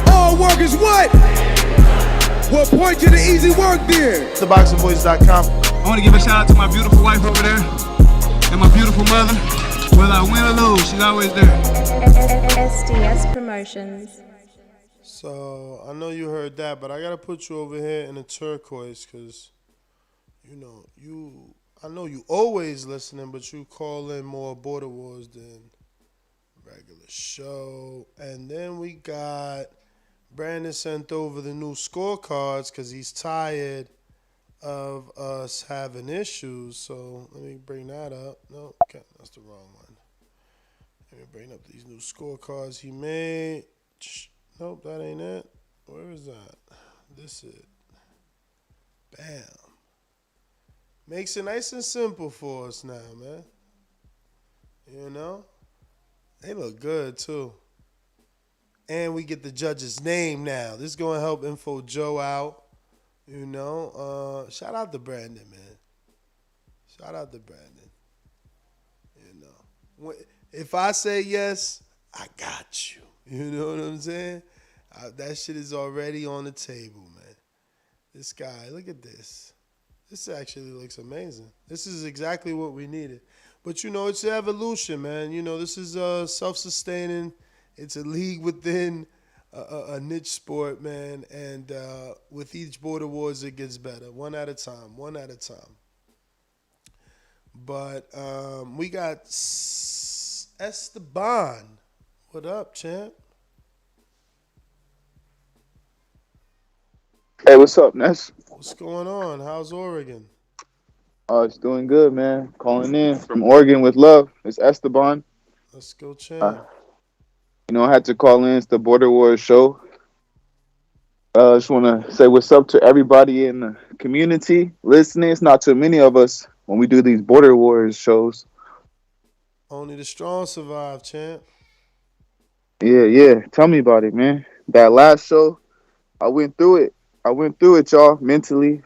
All work is what? Well, point to the easy work there. Thaboxingvoice.com. I want to give a shout out to my beautiful wife over there and my beautiful mother. Whether I win or lose, she's always there. SDS Promotions. So, I know you heard that, but I got to put you over here in a turquoise because, I know you always listening, but you call in more Border Wars than regular show. And then we got Brandon sent over the new scorecards because he's tired of us having issues. So let me bring that up. No, okay, that's the wrong one. Let me bring up these new scorecards he made. Nope, that ain't it. Where is that? This is it. Bam. Makes it nice and simple for us now, man. You know? They look good, too. And we get the judge's name now. This is going to help Info Joe out. You know? Shout out to Brandon, man. Shout out to Brandon. You know? If I say yes, I got you. You know what I'm saying? That shit is already on the table, man. This guy, look at this. This actually looks amazing. This is exactly what we needed. But, you know, it's an evolution, man. You know, this is self-sustaining. It's a league within a niche sport, man. And with each Border Wars, it gets better. One at a time. But we got Esteban. What up, champ? Hey, what's up, Ness? What's going on? How's Oregon? Oh, it's doing good, man. Calling in from Oregon with love. It's Esteban. Let's go, champ. You know, I had to call in. It's the Border Wars show. I just want to say what's up to everybody in the community listening. It's not too many of us when we do these Border Wars shows. Only the strong survive, champ. Yeah. Tell me about it, man. That last show, I went through it, y'all, mentally,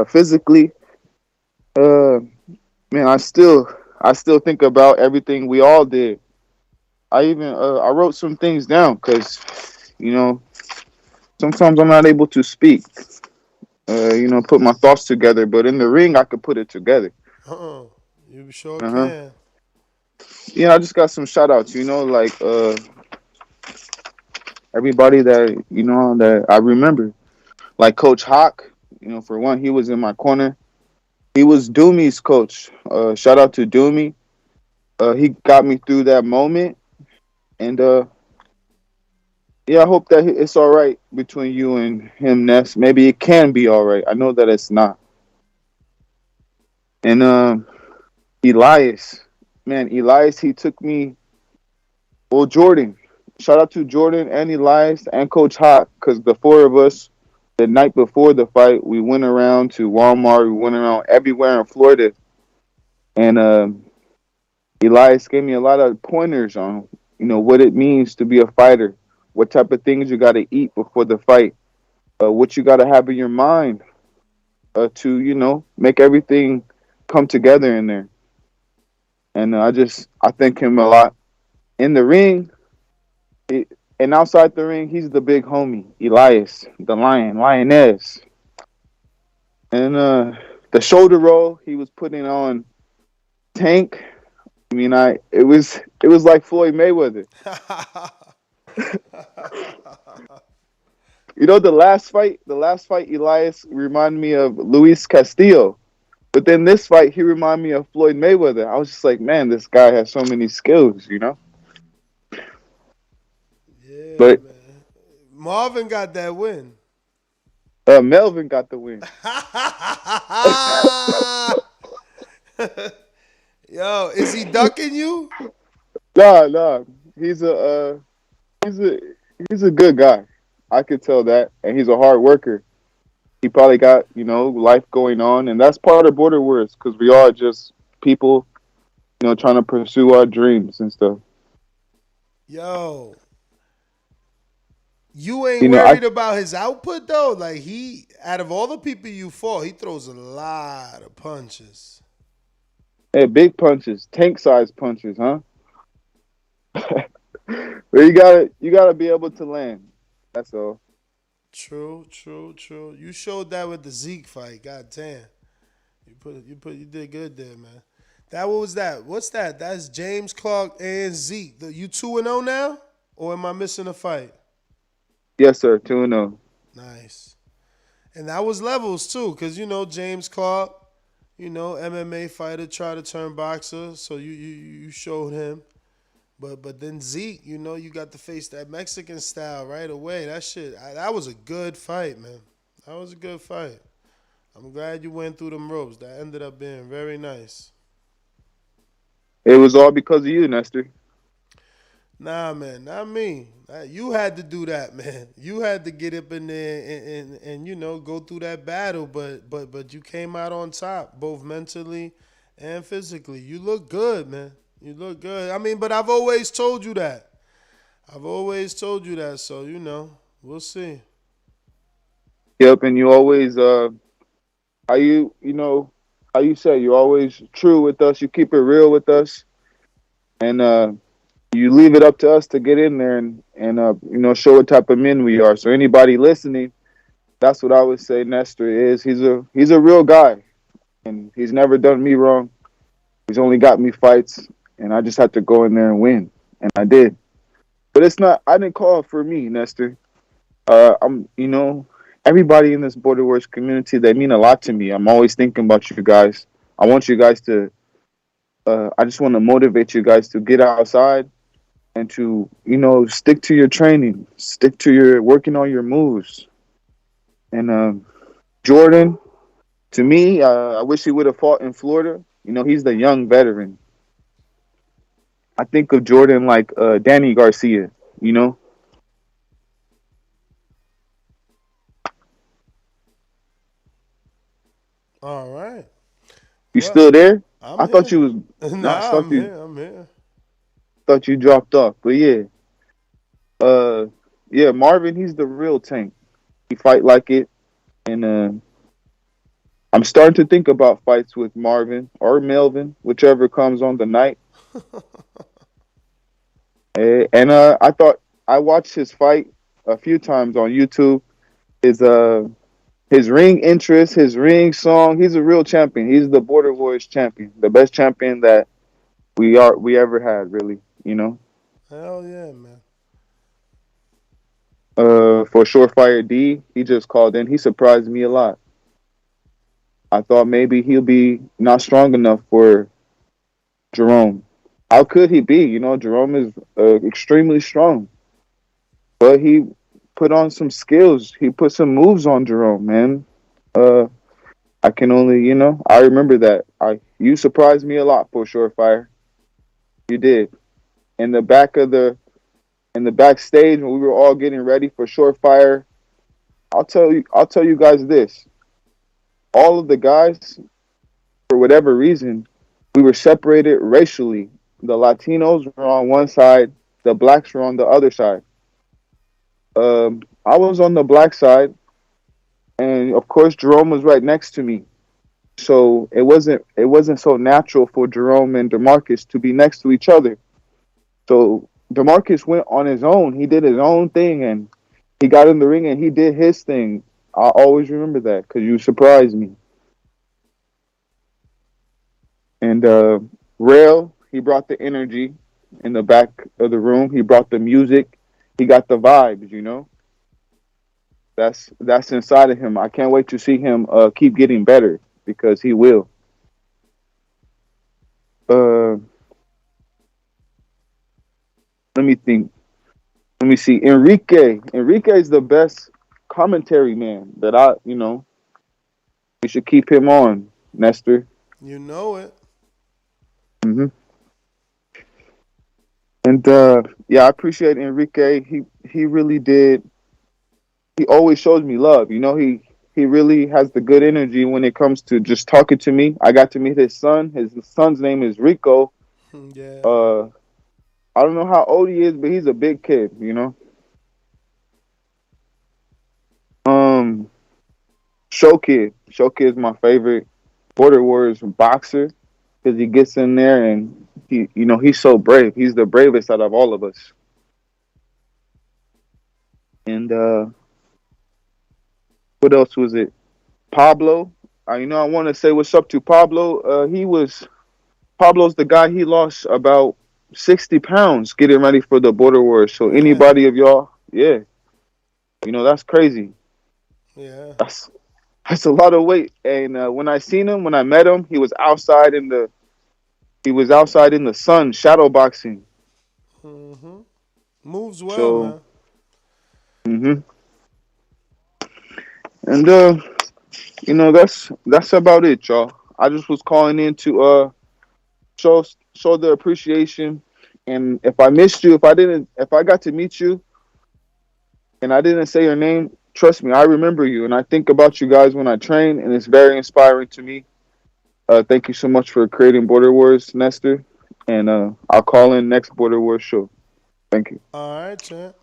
physically. Man, I still think about everything we all did. I even I wrote some things down because, you know, sometimes I'm not able to speak. You know, put my thoughts together, but in the ring I could put it together. You sure can. Yeah, I just got some shout outs, you know, like everybody that, you know, that I remember. Like Coach Hawk, you know, for one, he was in my corner. He was Doomy's coach. Shout out to Doomy. He got me through that moment. And yeah, I hope that it's all right between you and him, Ness. Maybe it can be all right. I know that it's not. And Elias, man, he took me. Well, Jordan. Shout out to Jordan and Elias and Coach Hot, because the four of us, the night before the fight, we went around to Walmart. We went around everywhere in Florida. And Elias gave me a lot of pointers on, you know, what it means to be a fighter, what type of things you got to eat before the fight, what you got to have in your mind to, you know, make everything come together in there. And I thank him a lot. In the ring, and outside the ring, he's the big homie, Elias, the lioness. And the shoulder roll he was putting on Tank, I mean, it was like Floyd Mayweather. You know, the last fight, Elias reminded me of Luis Castillo. But then this fight, he reminded me of Floyd Mayweather. I was just like, man, this guy has so many skills, you know? Yeah, but man. Marvin got that win. Melvin got the win. Yo, is he ducking you? Nah. He's a good guy. I could tell that, and he's a hard worker. He probably got, you know, life going on, and that's part of Border Wars, because we are just people, you know, trying to pursue our dreams and stuff. Yo, you ain't worried about his output though? Like, he, out of all the people you fought, he throws a lot of punches. Hey, big punches, tank-sized punches, huh? But you gotta be able to land. That's all. True. You showed that with the Zeke fight. God damn. You did good there, man. What was that? What's that? That's James Clark and Zeke. You 2-0 now? Or am I missing a fight? Yes, sir. 2-0. Nice. And that was levels too, because you know James Clark, you know, MMA fighter, tried to turn boxer, so you showed him. But then Zeke, you know, you got to face that Mexican style right away. That shit, that was a good fight, man. That was a good fight. I'm glad you went through them ropes. That ended up being very nice. It was all because of you, Nestor. Nah, man, not me. You had to do that, man. You had to get up in there and go through that battle. But you came out on top, both mentally and physically. You look good, man. You look good. I mean, but I've always told you that. I've always told you that. So we'll see. Yep, and you always how how you say you're always true with us. You keep it real with us, and you leave it up to us to get in there and show what type of men we are. So anybody listening, that's what I would say. Nestor is he's a real guy, and he's never done me wrong. He's only got me fights, and I just had to go in there and win, and I did. But it's not. I didn't call it for me, Nestor. Everybody in this Border Wars community, they mean a lot to me. I'm always thinking about you guys. I want you guys to. I just want to motivate you guys to get outside and to stick to your training, stick to your working on your moves. And Jordan, to me, I wish he would have fought in Florida. He's the young veteran. I think of Jordan like Danny Garcia. You know, All right. you Well, still there? I'm I thought here. you was. No, I Nah, thought I'm you here. I'm here. thought you dropped off. But yeah, uh, yeah, Marvin, he's the real tank. He fight like it, and I'm starting to think about fights with Marvin or Melvin, whichever comes on the night. And I thought I watched his fight a few times on YouTube. His his ring interest, his ring song. He's a real champion. He's the Border Warriors champion, the best champion that we ever had, really. You know. Hell yeah, man. For Surefire D, he just called in. He surprised me a lot. I thought maybe he'll be not strong enough for Jerome. How could he be? Jerome is extremely strong, but he put on some skills. He put some moves on Jerome, man. Uh, I can only, I remember that. You surprised me a lot for Surefire. You did. In the back of the in the backstage when we were all getting ready for Surefire, I'll tell you guys this. All of the guys, for whatever reason, we were separated racially. The Latinos were on one side, the blacks were on the other side. I was on the black side, and of course Jerome was right next to me. So it wasn't so natural for Jerome and Demarcus to be next to each other. So Demarcus went on his own. He did his own thing, and he got in the ring and he did his thing. I always remember that because you surprised me. And Rail, he brought the energy in the back of the room. He brought the music. He got the vibes. That's inside of him. I can't wait to see him keep getting better because he will. Uh, Let me think. Let me see. Enrique. Enrique is the best commentary man that we should keep him on, Nestor. You know it. hmm And yeah, I appreciate Enrique. He really did. He always shows me love. He really has the good energy when it comes to just talking to me. I got to meet his son. His son's name is Rico. Yeah. I don't know how old he is, but he's a big kid. Um, Show Kid is my favorite Border Warriors boxer because he gets in there and he's so brave. He's the bravest out of all of us. And what else was it? Pablo. I want to say what's up to Pablo. Pablo's the guy. He lost about 60 pounds getting ready for the Border Wars. So anybody of y'all, yeah, that's crazy. Yeah. That's a lot of weight. And when I met him, he was outside in the sun, shadow boxing. Moves well, So, man. and That's about it, y'all. I just was calling in to show the appreciation. And if I missed you, if I got to meet you and I didn't say your name, trust me, I remember you and I think about you guys when I train, and it's very inspiring to me. Thank you so much for creating Border Wars, Nestor, and I'll call in next Border Wars show. Thank you. All right, champ.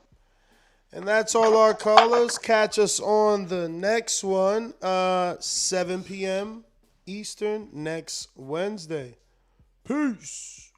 And that's all our callers. Catch us on the next one, 7 p.m. Eastern next Wednesday. Peace.